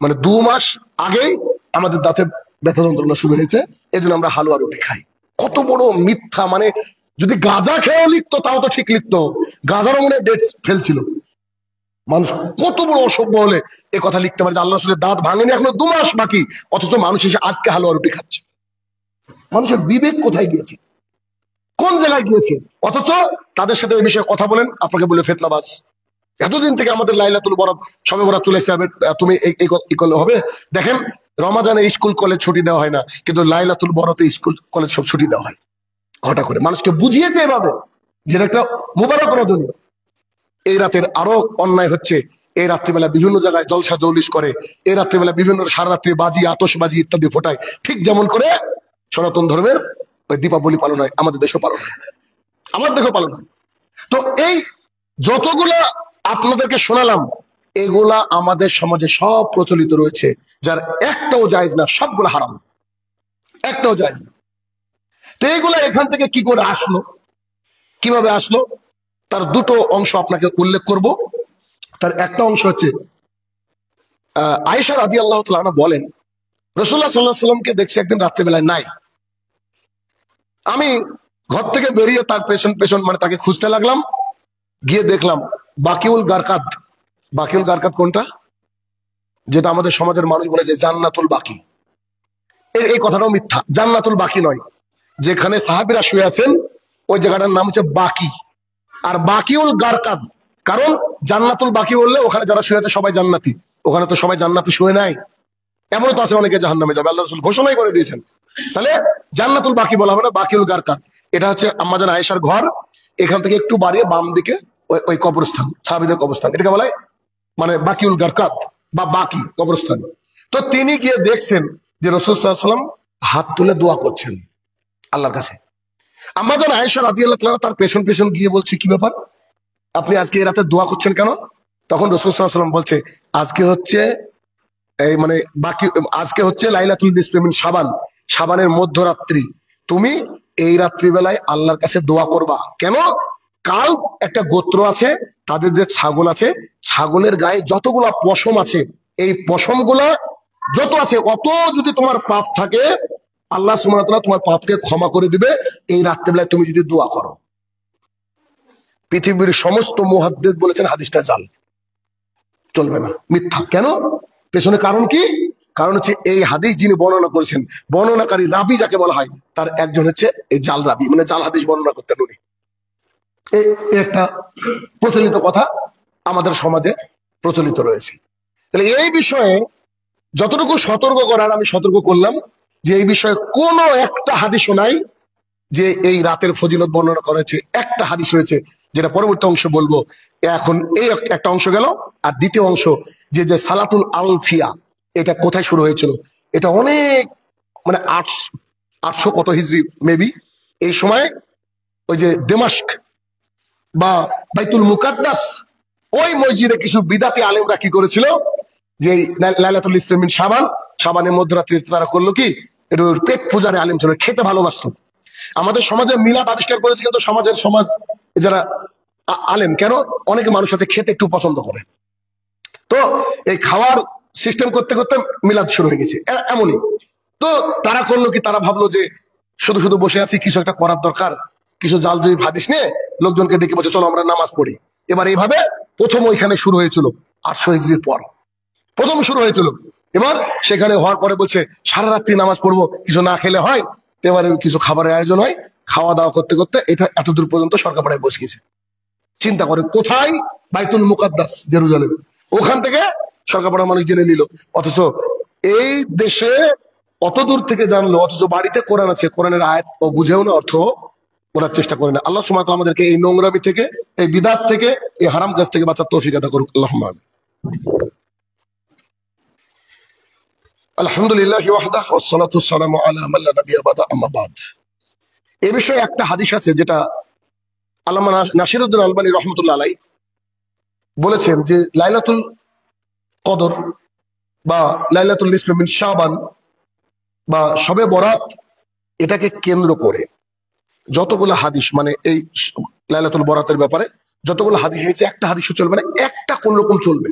মানে 2 মাস আগেই আমাদের দাঁতে ব্যথা যন্ত্রণা শুরু হয়েছে, এই জন্য আমরা হালুয়া রুটি খাই। কত বড় মিথ্যা! মানে যদি গাঁজা খেয়েও লিখতো তাও তো ঠিক লিখতো, গাঁজারও মনে ডেট ফেলছিল। মানুষ কত বড় অসভ্য হলে এ কথা লিখতে পারে যে আল্লাহ রসুলের দাঁত ভাঙেনি, এখনো 2 মাস বাকি, অথচ মানুষ এসে আজকে হালুয়া রুটি খাচ্ছে। মানুষের বিবেক কোথায় গিয়েছে, কোন জায়গায় গিয়েছে? অথচ তাদের সাথে এই বিষয়ে কথা বলেন, আপনাকে বলে ফিতনাবাজ। এতদিন থেকে আমাদের লাইলাতুল বরাত, শবে বরাত চলে যাবে, তুমি এই করলে হবে? দেখেন, রমাজানে স্কুল কলেজ ছুটি দেওয়া হয় না, কিন্তু লাইলাতুল বরাতে স্কুল কলেজ সব ছুটি দেওয়া হয় ঘটা করে। মানুষকে বুঝিয়েছে এভাবে, যেটা একটা মুবারক রজনী। এই রাতের আরো অন্যায় হচ্ছে, এই রাত্রিবেলা বিভিন্ন জায়গায় জলসা জৌলিশ করে, এই রাত্রিবেলা বিভিন্ন সারা রাত্রি বাজি, আতশবাজি ইত্যাদি ফোটায়, ঠিক যেমন করে সনাতন ধর্মের ওই দীপাবলি পালন হয়, আমাদের দেশেও পালন হয়, আমার দেশেও পালন হয়। তো এই যতগুলা আপনাদেরকে শোনালাম, এগুলা আমাদের সমাজে সব প্রচলিত রয়েছে, যার একটাও জায়েজ না, সবগুলো হারাম, একটাও জায়েজ না। তো এইগুলা এখান থেকে কি করে আসলো, কিভাবে আসলো, তার 2টো অংশ আপনাকে উল্লেখ করব। তার একটা অংশ হচ্ছে, আয়েশা রাদিয়াল্লাহু তাআলা আনহা বলেন, রাসূলুল্লাহ সাল্লাল্লাহু আলাইহি ওয়াসাল্লামকে দেখছি একদিন রাত্রিবেলায় নাই। আমি ঘর থেকে বেরিয়ে তার পেছন পেছন, মানে তাকে খুঁজতে লাগলাম। গিয়ে দেখলাম বাকিউল গারকাত। বাকিউল গারকাত কোনটা? যেটা আমাদের সমাজের মানুষ বলে যে জান্নাতুল বাকি। এই কথাটাও মিথ্যা, জান্নাতুল বাকি নয়। যেখানে সাহাবীরা শুয়ে আছেন ওই জায়গাটার নাম হচ্ছে বাকি, আর বাকিউল গারকাত। কারণ জান্নাতুল বাকি বললে ওখানে যারা শুয়ে আছে সবাই জান্নাতি, ওখানে তো সবাই জান্নাতি শুয়ে নাই, এমনও তো আছে অনেকে জাহান্নামে যাবে, আল্লাহ রাসূল ঘোষণাই করে দিয়েছেন। তাহলে জান্নাতুল বাকি বলা হবে না, বাকিউল গারকাত। এটা হচ্ছে আম্মা জান আয়েশার ঘর, এখান থেকে একটু বাড়িয়ে বাম দিকে ওই কবরস্থান, সাহাবীদের কবরস্থান, এটাকে বলা হয় মানে বাকিউল গারকাত বা বাকি কবরস্থান। তো তিনি গিয়ে দেখছেন যে রাসূল সাল্লাল্লাহু আলাইহি ওয়াসাল্লাম হাত তুলে দোয়া করছেন আল্লাহর কাছে। আম্মা জান আয়েশা রাদিয়াল্লাহু তাআলা তার পেছন পেছন গিয়ে বলছে, কি ব্যাপার, আপনি আজকে এই রাতে দোয়া করছেন কেন? তখন রাসূল সাল্লাল্লাহু আলাইহি ওয়াসাল্লাম বলছে, আজকে হচ্ছে এই মানে বাকি, আজকে হচ্ছে লাইলাতুল নিসফি মিন শাবান, শাবানের মধ্যরাত্রি। তুমি এই রাত্রিবেলায় আল্লাহর কাছে দোয়া করবা। কেন? কাল একটা গোত্র আছে, তাদের যে ছাগল আছে, ছাগলের গায়ে যতগুলা পশম আছে, এই পশমগুলা যত আছে অত যদি তোমার পাপ থাকে, আল্লাহ সুবহানাহু ওয়া তাআলা তোমার পাপকে ক্ষমা করে দিবে এই রাত্রিবেলায় তুমি যদি দোয়া করো। পৃথিবীর সমস্ত মুহাদ্দিস বলেছেন হাদিসটা জাল, চলবে না, মিথ্যা। কেন? পেছনে কারণ কি? কারণ হচ্ছে এই হাদিস যিনি বর্ণনা করেছেন, বর্ণনাকারী রাবি যাকে বলা হয়, তার একজন হচ্ছে এই জাল রাবি, মানে জাল হাদিস বর্ণনা করতেন উনি। এই একটা প্রচলিত কথা আমাদের সমাজে প্রচলিত রয়েছে। তাহলে এই বিষয়ে যতটুকু সতর্ক করার আমি সতর্ক করলাম, যে এই বিষয়ে কোনো একটা হাদিসও নাই যে এই রাতের ফজিলত বর্ণনা করা হয়েছে। একটা হাদিস রয়েছে যেটা পরবর্তী অংশ বলবো। এখন এই একটা অংশ গেল, আর দ্বিতীয় অংশ যে যে সালাতুল আলফিয়া, এটা কোথায় শুরু হয়েছিল? এটা অনেক মানে 800 কত হিজরি মেবি, এই সময় ওই যে দেমাস্ক বা বাইতুল মুকাদ্দাস, ওই মসজিদে কিছু বিদাতি আলেমরা কি করেছিল, যে লাইলাতুল ইসলাম মিন শাবান, শাবানের মধ্যরাত্রিতে তারা করলো কি, একটু পেট পূজারে আলেম ছিল, খেতে ভালোবাসতো। আমাদের সমাজে মিলাদ আবিষ্কার করেছে, কিন্তু সমাজ যারা আলেম, কেন অনেকে মানুষ সাথে খেতে একটু পছন্দ করে, তো এই খাওয়ার সিস্টেম করতে করতে মিলাদ শুরু হয়ে গেছে এমনই। তো তারা করলো কি, তারা ভাবলো যে শুধু শুধু বসে আছি, কিছু একটা করার দরকার, কিছু জাল জয়ী হাদিস নিয়ে লোকজনকে ডেকে বসে চলো আমরা নামাজ পড়ি। এবার এইভাবে প্রথম ওইখানে শুরু হয়েছিল 800 হিজরির পর প্রথম শুরু হয়েছিল। এবার সেখানে হওয়ার পরে বলছে সারা রাত্রি নামাজ পড়বো, কিছু না খেলে হয়। এবারে কিছু খাবারের আয়োজন হয়, খাওয়া দাওয়া করতে করতে এটা এতদূর পর্যন্ত সরকার পাড়ায় বসে গেছে। চিন্তা করে, কোথায়? বাইতুল মুকাদ্দাস জেরুজালেম, ওখান থেকে সরকার পাড়ার মানুষ জেনে নিল। অথচ এই দেশে অত দূর থেকে জানলো, অথচ বাড়িতে কোরআন আছে, কোরআনের আয়াত ও বুঝেও না, অর্থ ওনার চেষ্টা করে না। আল্লাহ সুবহানাহু ওয়া তাআলা আমাদেরকে এই নোংরামি থেকে, এই বিদআত থেকে, এই হারাম কাজ থেকে বাঁচার তৌফিক আতা করুক। আল্লাহুম্মা আমিন। আলহামদুলিল্লাহ ওয়াহদাহ ওয়াসসালাতু ওয়াসসালামু আলা মান লা নাবিয়্যা বা'দা, আম্মা বা'দ। এই বিষয়ে একটা হাদিস আছে যেটা আল্লামা নাসিরউদ্দিন আলবানী রহমতুল্লাহ আলাইহি বলেছেন, যে লাইলাতুল কদর বা লাইলাতুল নিসফ মিন শাবান বা শবে বরাত, এটাকে কেন্দ্র করে যতগুলো হাদিস, মানে এই লাইলাতুল বরাতের ব্যাপারে যতগুলো হাদিস হয়েছে, একটা হাদিসও চলবে না, একটা কোন রকম চলবে।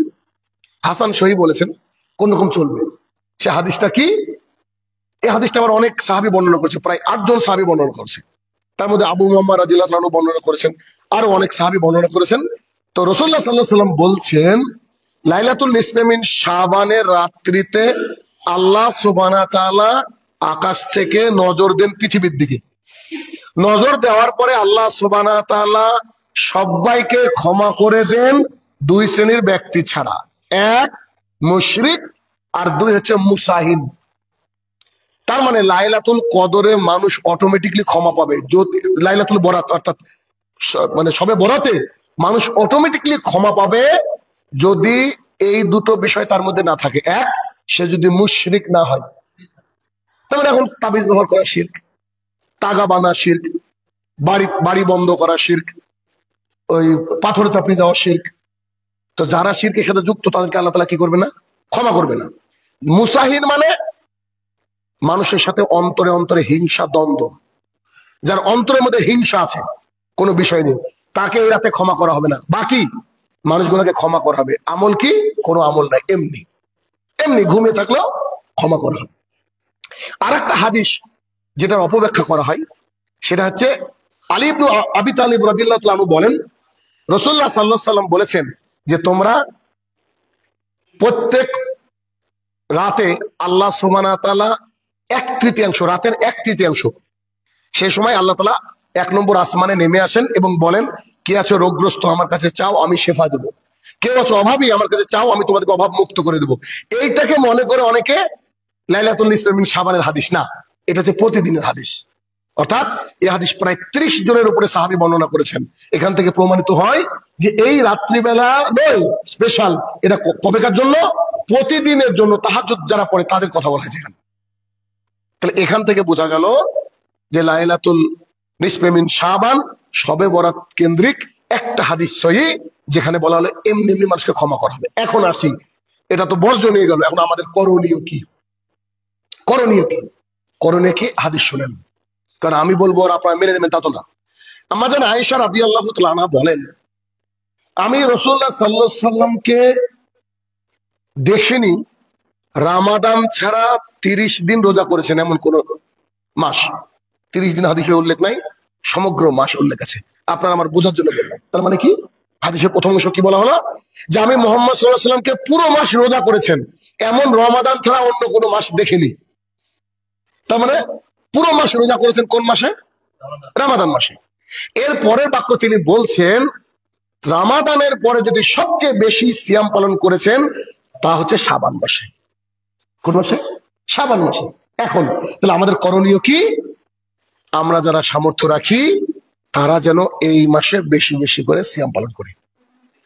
হাসান সহি বলেছেন কোন রকম চলবে। সে হাদিসটা কি? এই হাদিসটা আবার অনেক সাহাবী বর্ণনা করেছে, প্রায় 8 জন সাহাবী বর্ণনা করেছে। তার মধ্যে আবু মুহাম্মদ রাদিয়াল্লাহু আনহু বর্ণনা করেছেন, আরো অনেক সাহাবী বর্ণনা করেছেন। তো রাসূলুল্লাহ সাল্লাল্লাহু আলাইহি ওয়াসাল্লাম বলছেন, লাইলাতুল নিসফ মিন শাবানের রাত্রিতে আল্লাহ সুবহানাহু ওয়া তাআলা আকাশ থেকে নজর দেন পৃথিবীর দিকে। নজর দেওয়ার পরে আল্লাহ সুবহানাহু ওয়া তাআলা সবাইকে ক্ষমা করে দেন 2 শ্রেণীর ব্যক্তি ছাড়া। 1 মুশরিক, আর 2 হচ্ছে মুসাহিন। তার মানে লাইলাতুল কদরে মানুষ অটোমেটিকলি ক্ষমা পাবে। যদি লাইলাতুল বরাত অর্থাৎ মানে সবে বরাতে মানুষ অটোমেটিকলি ক্ষমা পাবে যদি এই দুটো বিষয় তার মধ্যে না থাকে। 1, সে যদি মুশরিক না হয়। তার মানে এখন তাবিজ ব্যবহার করা শিরক, তাগা বানা শিরক, বাড়ি বন্ধ করা শিরক, ওই পাথর চাপড়ি যাওয়া শিরক। তো যারা শিরকের সাথে যুক্ত তাদেরকে আল্লাহ তাআলা কি করবে না? ক্ষমা করবে না। মুসাহিন মানে মানুষের সাথে অন্তরে অন্তরে হিংসা, দ্বন্দ্ব, যার অন্তরের মধ্যে হিংসা আছে কোনো বিষয় নেই, তাকে এই রাতে ক্ষমা করা হবে না। বাকি মানুষগুলোকে ক্ষমা করা হবে। আমল কি? কোনো আমল নাই, এমনি এমনি ঘুমিয়ে থাকলেও ক্ষমা করা হবে। আর একটা হাদিস যেটার অপব্যাখ্যা করা হয়, সেটা হচ্ছে আলী ইবনে আবি তালিব রাদিয়াল্লাহু তাআলা আনহু বলেন, রাসূলুল্লাহ সাল্লাল্লাহু আলাইহি ওয়াসাল্লাম বলেছেন যে তোমরা প্রত্যেক রাতে আল্লাহ সুবহানাহু ওয়া তাআলা 1/3 রাতের 1/3 সে সময় আল্লাহ তাআলা 1 নম্বর আসমানে নেমে আসেন এবং বলেন, কে আছো রোগগ্রস্ত আমার কাছে চাও, আমি শেফা দেবো। কেউ আছো অভাবী, আমার কাছে চাও, আমি তোমাদেরকে অভাব মুক্ত করে দেবো। এইটাকে মনে করে অনেকে লাইলাতুল নিসফ মিন শাবানের হাদিস না, এটা হচ্ছে প্রতিদিনের হাদিস। অর্থাৎ এই হাদিস প্রায় 30 জনের উপরে সাহাবী বর্ণনা করেছেন। এখান থেকে প্রমাণিত হয় যে এই রাত্রিবেলা নয় স্পেশাল, এটা কবেকার জন্য? প্রতিদিনের জন্য। তাহাজ্জুদ যারা পড়ে তাদের কথা বলা হয়েছে এখানে। তাহলে এখান থেকে বোঝা গেল যে লাইলাতুল নিসফ মিন শাবান শবে বরাত কেন্দ্রিক একটা হাদিস সহিহ, যেখানে বলা হলো এমনি এমনি মানুষকে ক্ষমা করা হবে। এখন আসি, এটা তো বর্জনীয় গেল, এখন আমাদের করণীয় কি? করণীয় কি? করণীয় কি? হাদিস শুনেন, কারণ আমি বলবো আর আপনারা মেনে নেবেন তা তো না। আম্মা জান আয়েশা রাদিয়াল্লাহু তাআলা আনহা বলেন, আমি রাসূলুল্লাহ সাল্লাল্লাহু আলাইহি ওয়াসাল্লামকে দেখিনি রামাদান ছাড়া 30 দিন রোজা করেছেন এমন কোন মাস। 30 দিন হাদিসে উল্লেখ নাই, সমগ্র মাস উল্লেখ আছে। আপনারা আমার বোঝার জন্য বললাম। তার মানে কি? হাদিসের প্রথম অংশ কি বলা হলো? যে আমি মুহাম্মদ সাল্লাল্লাহু আলাইহি ওয়াসাল্লামকে পুরো মাস রোজা করেছেন, এমন রমাদান ছাড়া অন্য কোনো মাস দেখিনি। তার মানে পুরো মাস রোজা করেছেন কোন মাসে? রমাদান মাসে। এর পরের বাক্য তিনি বলছেন, রমাদানের পরে যদি সবচেয়ে বেশি সিয়াম পালন করেছেন তা হচ্ছে শাবান মাসে। কোন মাসে? শাবান মাসে। এখন তাহলে আমাদের করণীয় কি? আমরা যারা সামর্থ্য রাখি তারা যেন এই মাসে বেশি বেশি করে সিয়াম পালন করি।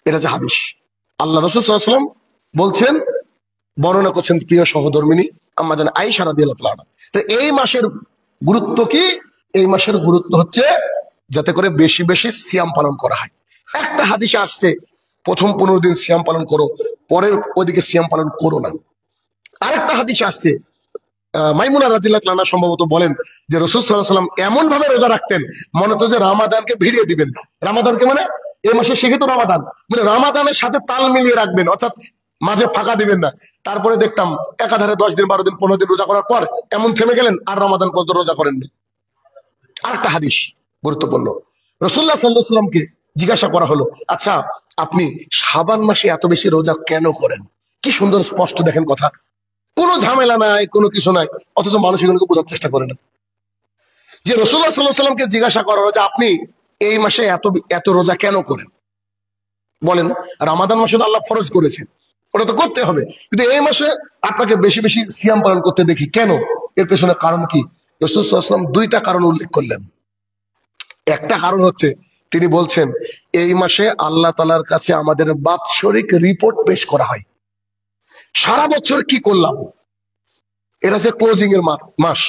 এটা যে হাদিস, আল্লাহ রাসূল সাল্লাল্লাহু আলাইহি ওয়াসাল্লাম বলছেন, বর্ণনা করছেন প্রিয় সহধর্মিনী আম্মা জান আয়েশা রাদিয়াল্লাহু তাআলা। তো এই মাসের গুরুত্ব কি? এই মাসের গুরুত্ব হচ্ছে যাতে করে বেশি বেশি সিয়াম পালন করা হয়। একটা হাদিসে আসছে প্রথম 15 দিন সিয়াম পালন করো, পরের ওদিকে সিয়াম পালন করো না। আরেকটা হাদিসে আসছে, মাইমুনা রাদিয়াল্লাহু তাআলা সম্ভবত বলেন যে রাসূল সাল্লাল্লাহু আলাইহি ওয়াসাল্লাম এমন ভাবে রোজা রাখতেন মনে হতো যে রমাদানকে ভিড়িয়ে দিবেন। রমাদানকে মানে এই মাসে শিখে তো রমাদান, মানে রমাদানের সাথে তাল মিলিয়ে রাখবেন, অর্থাৎ মাঝে ফাঁকা দিবেন না। তারপরে দেখতাম একাধারে 10 দিন 12 দিন 15 দিন রোজা করার পর এমন থেমে গেলেন আর রমাদান পর্যন্ত রোজা করেননি। আরেকটা হাদিস গুরুত্বপূর্ণ, রাসূলুল্লাহ সাল্লাল্লাহু আলাইহি ওয়াসাল্লামকে জিজ্ঞাসা করা হলো, আচ্ছা আপনি শাবান মাসে এত বেশি রোজা কেন করেন? কি সুন্দর স্পষ্ট দেখেন কথা, কোনো ঝামেলা নাই, কোনো কিছু নাই, অথচ মানুষ এগুলোকে বোঝার চেষ্টা করে না। যে রাসূলুল্লাহ সাল্লাল্লাহু আলাইহি ওয়াসাল্লামকে জিজ্ঞাসা করা হলো যে আপনি এই মাসে এত এত রোজা কেন করেন? বলেন রমাদান মাসে তো আল্লাহ ফরজ করেছেন, ওটা তো করতে হবে, কিন্তু এই মাসে আপনাকে বেশি বেশি সিয়াম পালন করতে দেখি কেন? এর পেছনে কারণ কি? রাসূল সাল্লাল্লাহু আলাইহি ওয়াসাল্লাম দুইটা কারণ উল্লেখ করলেন। একটা কারণ হচ্ছে তিনি বলছেন এই মাসে আল্লাহ তাআলার কাছে আমাদের বাৎসরিক রিপোর্ট পেশ করা হয়, সারা বছর কি করলাম, এটা হচ্ছে ক্লোজিং এর মাস।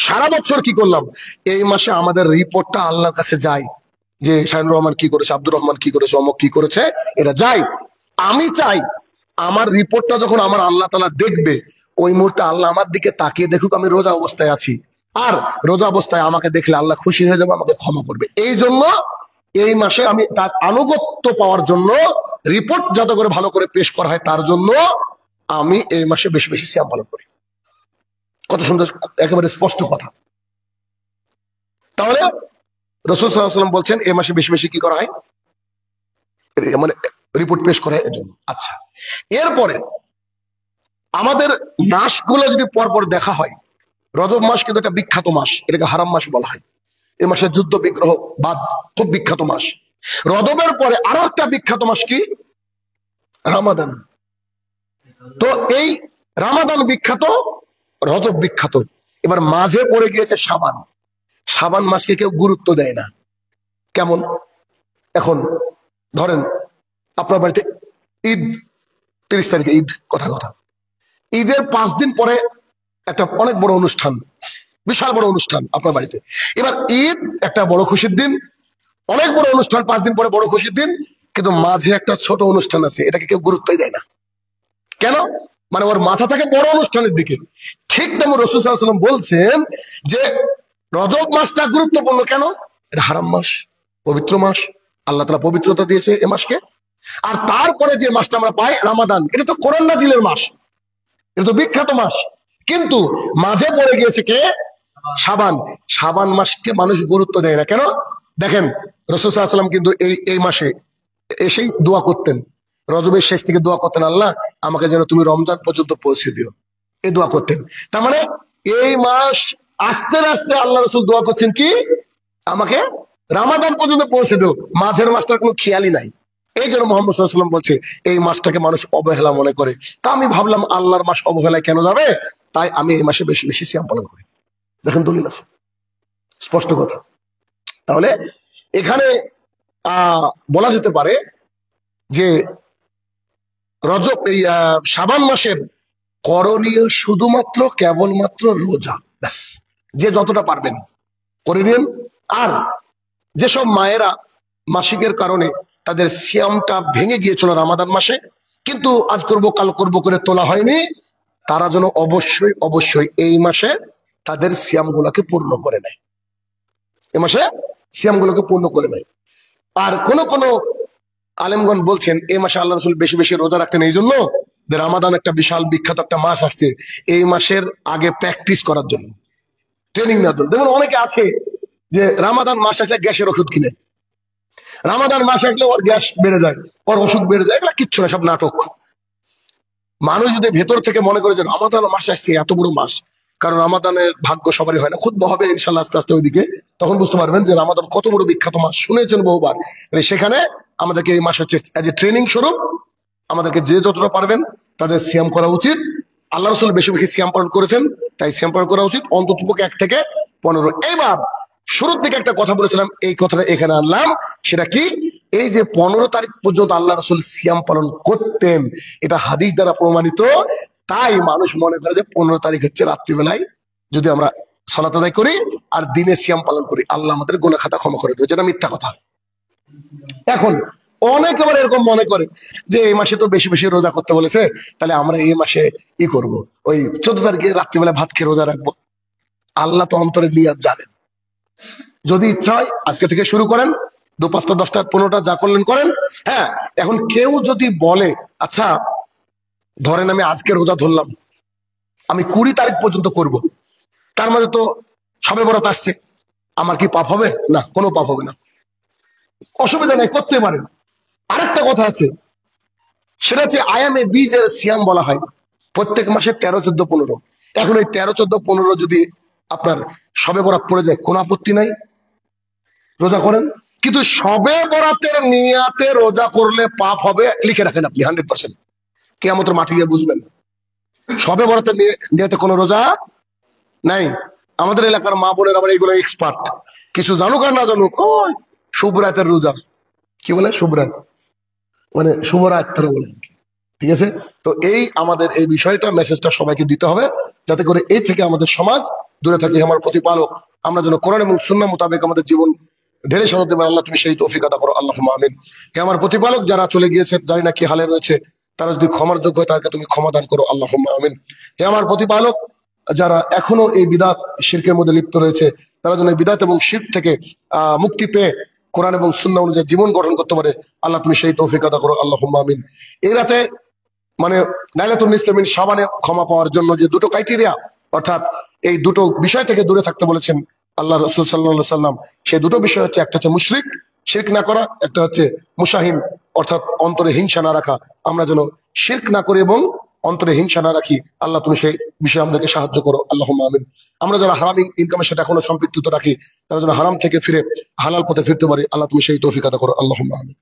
সারা বছর কি করলাম, এই মাসে আমাদের রিপোর্টটা আল্লাহর কাছে যায়, যে শাহিনুর রহমান কি করেছে, আব্দুর রহমান কি করেছে, অমুক কি করেছে, এটা যায়। আমি চাই আমার রিপোর্টটা যখন আমার আল্লাহ তাআলা দেখবে, ওই মুহূর্তে আল্লাহ আমার দিকে তাকিয়ে দেখুক আমি রোজা অবস্থায় আছি, আর রোজা অবস্থায় আমাকে দেখলে আল্লাহ খুশি হয়ে যাবে, আমাকে ক্ষমা করবে। এই জন্য এই মাসে আমি তার আনুগত্য পাওয়ার জন্য, রিপোর্ট যাতে করে ভালো করে পেশ করা হয় তার জন্য আমি এই মাসে বেশি বেশি সিয়াম পালন করি। কত সুন্দর, একেবারে স্পষ্ট কথা। তাহলে রাসূল সাল্লাল্লাহু আলাইহি ওয়াসাল্লাম বলছেন এই মাসে বেশি বেশি কি করা হয়, মানে রিপোর্ট পেশ করা হয় এজন্য। আচ্ছা, এরপরে আমাদের মাসগুলো যদি পরপর দেখা হয়, রজব মাস কিন্তু একটা বিখ্যাত মাস, এটাকে হারাম মাস বলা হয়। এই মাসে যুদ্ধ বিগ্রহ বাদ, খুব বিখ্যাত মাস। রজবের পরে আরো একটা বিখ্যাত মাস কি? রমাদান। তো এই রমাদান বিখ্যাত, রজব বিখ্যাত, এবার মাঝে পড়ে গিয়েছে শাবান। শাবান মাসকে কেউ গুরুত্ব দেয় না। কেমন? এখন ধরেন আপনার বাড়িতে ঈদ 30 তারিখে ঈদ, কথা কথা, ঈদের 5 দিন পরে একটা অনেক বড় অনুষ্ঠান, বিশাল বড় অনুষ্ঠান আপনার বাড়িতে। এবার ঈদ একটা বড় খুশির দিন, অনেক বড় অনুষ্ঠান, 5 দিন পরে বড় খুশির দিন, কিন্তু মাঝে একটা ছোট অনুষ্ঠান আছে, এটাকে কেউ গুরুত্বই দেয় না। কেন? মানে ওর মাথা থাকে বড় অনুষ্ঠানের দিকে। ঠিক তেমন রাসূল সাল্লাল্লাহু আলাইহি ওয়াসাল্লাম বলছেন যে রজব মাসটা গুরুত্বপূর্ণ। কেন? এটা হারাম মাস, পবিত্র মাস, আল্লাহ তাআলা পবিত্রতা দিয়েছে এই মাসকে। আর তারপরে যে মাসটা আমরা পাই রমাদান, এটা তো কোরআন নাজিলের মাস, এটা তো বিখ্যাত মাস, কিন্তু মাঝে পড়ে গিয়েছে কে? শাবান। শাবান মাসকে মানুষ গুরুত্ব দেয় না। কেন? দেখেন রাসূল সাল্লাল্লাহু আলাইহি ওয়াসাল্লাম কিন্তু এই মাসে এসেই দোয়া করতেন, রজবের শেষ থেকে দোয়া করতেন, আল্লাহ আমাকে যেন তুমি রমজান পর্যন্ত পৌঁছে দিও, এই দোয়া করতেন। তার মানে এই মাস আস্তে আস্তে আল্লাহ রাসূল দোয়া করছেন কি, আমাকে রমাদান পর্যন্ত পৌঁছে দিও, মাঝের মাসটার কোনো খেয়ালই নাই। এই জন্য মুহাম্মদ সাল্লাল্লাহু আলাইহি ওয়াসাল্লাম বলছে এই মাসটাকে মানুষ অবহেলা মনে করে। তা আমি ভাবলাম আল্লাহর মাস অবহেলায় কেন যাবে, তাই আমি এই মাসে বেশি বেশি সিয়াম পালন করি। দেখেন দলিল আছে, স্পষ্ট কথা। তাহলে এখানে বলা যেতে পারে যে রজব এই শাবান মাসের করণীয় শুধুমাত্র কেবলমাত্র রোজা, ব্যাস। যে যতটা পারবেন করে নিন। আর যেসব মায়েরা মাসিকের কারণে তাদের সিয়ামটা ভেঙে গিয়েছিল রমাদান মাসে, কিন্তু আজ করব কাল করব করে তোলা হয়নি, তারা যেন অবশ্যই অবশ্যই এই মাসে তাদের সিয়াম গুলাকে পূর্ণ করে নেয়, এই মাসে সিয়াম গুলোকে পূর্ণ করে নেয়। আর কোন কোন আলেমগণ বলছেন এই মাসে আল্লাহ রাসূল বেশি বেশি রোজা রাখতেন এই জন্য যে রমাদান একটা বিশাল বিখ্যাত একটা মাস আসছে, এই মাসের আগে প্র্যাকটিস করার জন্য, ট্রেনিং নেওয়ার জন্য। যেমন অনেকে আছে যে রমাদান মাস আসলে গ্যাসের ওষুধ কিনে, রামাদান মাস আসলে ওর গ্যাস বেড়ে যায়, ওর ওষুধ বেড়ে যায়, এগুলো কিচ্ছু না, সব নাটক। মানুষ যদি ভেতর থেকে মনে করে যে রমাদান মাস আসছে, এত বড় মাস, কারণ রমাদানের ভাগ্য সবারই হয় না, খুব হবে ইনশাল্লাহ আস্তে আস্তে ওইদিকে, তখন বুঝতে পারবেন যে রমাদান কত বড় বিখ্যাত মাস, শুনেছেন বহুবার। সেখানে আমাদেরকে এই মাস হচ্ছে এজ এ ট্রেনিং স্বরূপ, আমাদেরকে যে যতটা পারবেন তাদের সিয়াম করা উচিত। আল্লাহ রসুল বেশি বেশি সিয়াম পালন করেছেন, তাই সিয়াম পালন করা উচিত অন্ততপক্ষে 1 থেকে 15। এবার শুরুর দিকে একটা কথা বলেছিলাম, এই কথাটা এখানে আনলাম, সেটা কি, এই যে 15 তারিখ পর্যন্ত আল্লাহ রসুল সিয়াম পালন করতেন, এটা হাদিস দ্বারা প্রমাণিত। তাই মানুষ মনে করে যে 15 তারিখ হচ্ছে রাত্রিবেলায় যদি আমরা সালাত আদায় করি আর দিনে সিয়াম পালন করি, আল্লাহ আমাদের গুনাহ খাতা ক্ষমা করে দেবে, যেটা মিথ্যা কথা। এখন অনেকে আবার এরকম মনে করে যে এই মাসে তো বেশি বেশি রোজা করতে বলেছে, তাহলে আমরা এই মাসে ই করব, ওই 14 তারিখে রাত্রিবেলা ভাত খেয়ে রোজা রাখবো। আল্লাহ তো অন্তরের নিয়াত জানেন। যদি ইচ্ছা হয় আজকে থেকে শুরু করেন, 2, 5টা, 10টা, 15টা যা করলেন করেন। হ্যাঁ, এখন কেউ যদি বলে আচ্ছা ধরেন আমি আজকে রোজা ধরলাম, আমি 20 তারিখ পর্যন্ত করব, তার মাঝে তো সবে বরাত আসছে, আমার কি পাপ হবে? না, কোনো পাপ হবে না, অসুবিধা নেই, করতে পারেন। আরেকটা কথা আছে, সেটা হচ্ছে আয়ামে বীজের সিয়াম বলা হয় প্রত্যেক মাসে 13, 14, 15। এখন এই 13, 14, 15 যদি আপনার সবে বরাত পড়ে যায়, কোনো আপত্তি নাই, রোজা করেন। কিন্তু সবে বরাতের নিয়াতে রোজা করলে পাপ হবে, লিখে রাখেন আপনি 100%, কিয়ামতের মাঠে গিয়ে বুঝবেন। সবে বরাতের নিয়াতে কোনো রোজা নাই। আমাদের এলাকার মা বোনের আবার এইগুলো এক্সপার্ট, কিছু জানুক আর না জানুক, ওই শুভরাতের রোজা, কি বলে শুভরাত, মানে শুভরাত তারা বলে, ঠিক আছে। তো এই আমাদের এই বিষয়টা, মেসেজটা সবাইকে দিতে হবে, যাতে করে এই থেকে আমাদের সমাজ দূরে থাকে। আমার প্রতিপালক, আমরা যেন কোরআন এবং সুন্নাহ মোতাবেক আমাদের জীবন ঢেলে সাজাতে পারি, আল্লাহ তুমি সেই তৌফিক আতা করো, আল্লাহুম্মা আমিন। হে আমার প্রতিপালক, যারা চলে গিয়েছে জানি না কি হালে রয়েছে, তারা যদি ক্ষমার যোগ্য হয় তাদেরকে তুমি ক্ষমা দান করো, আল্লাহুম্মা আমিন। হে আমার প্রতিপালক, যারা এখনো এই বিদাত শিরকের মধ্যে লিপ্ত রয়েছে, তারা যেন এই বিদাত এবং শিরক থেকে মুক্তি পেয়ে কোরআন এবং সুন্নাহ অনুযায়ী জীবন গঠন করতে পারে, আল্লাহ তুমি সেই তৌফিক আতা করো, আল্লাহুম্মা আমিন। এই রাতে মানে লাইলাতুল নিসফে মিন শাবানে ক্ষমা পাওয়ার জন্য যে দুটো ক্রাইটেরিয়া, অর্থাৎ এই দুটো বিষয় থেকে দূরে থাকতে বলেছেন আল্লাহ রাসূল সাল্লাল্লাহু আলাইহি সাল্লাম, সেই দুটো বিষয় হচ্ছে, একটা হচ্ছে মুশরিক, শিরক না করা, একটা হচ্ছে মুশাহিন, অর্থাৎ অন্তরে হিংসা না রাখা। আমরা যেন শিরক না করি এবং অন্তরে হিংসা না রাখি, আল্লাহ তুমি সেই বিষয়ে আমাদেরকে সাহায্য করো, আল্লাহুম্মা আমিন। আমরা যারা হারাম ইনকামের সাথে এখনো সম্পৃক্ততা রাখি, তারা যেন হারাম থেকে ফিরে হালাল পথে ফিরতে পারি, আল্লাহ তুমি সেই তৌফিক আতা করো, আল্লাহুম্মা আমিন।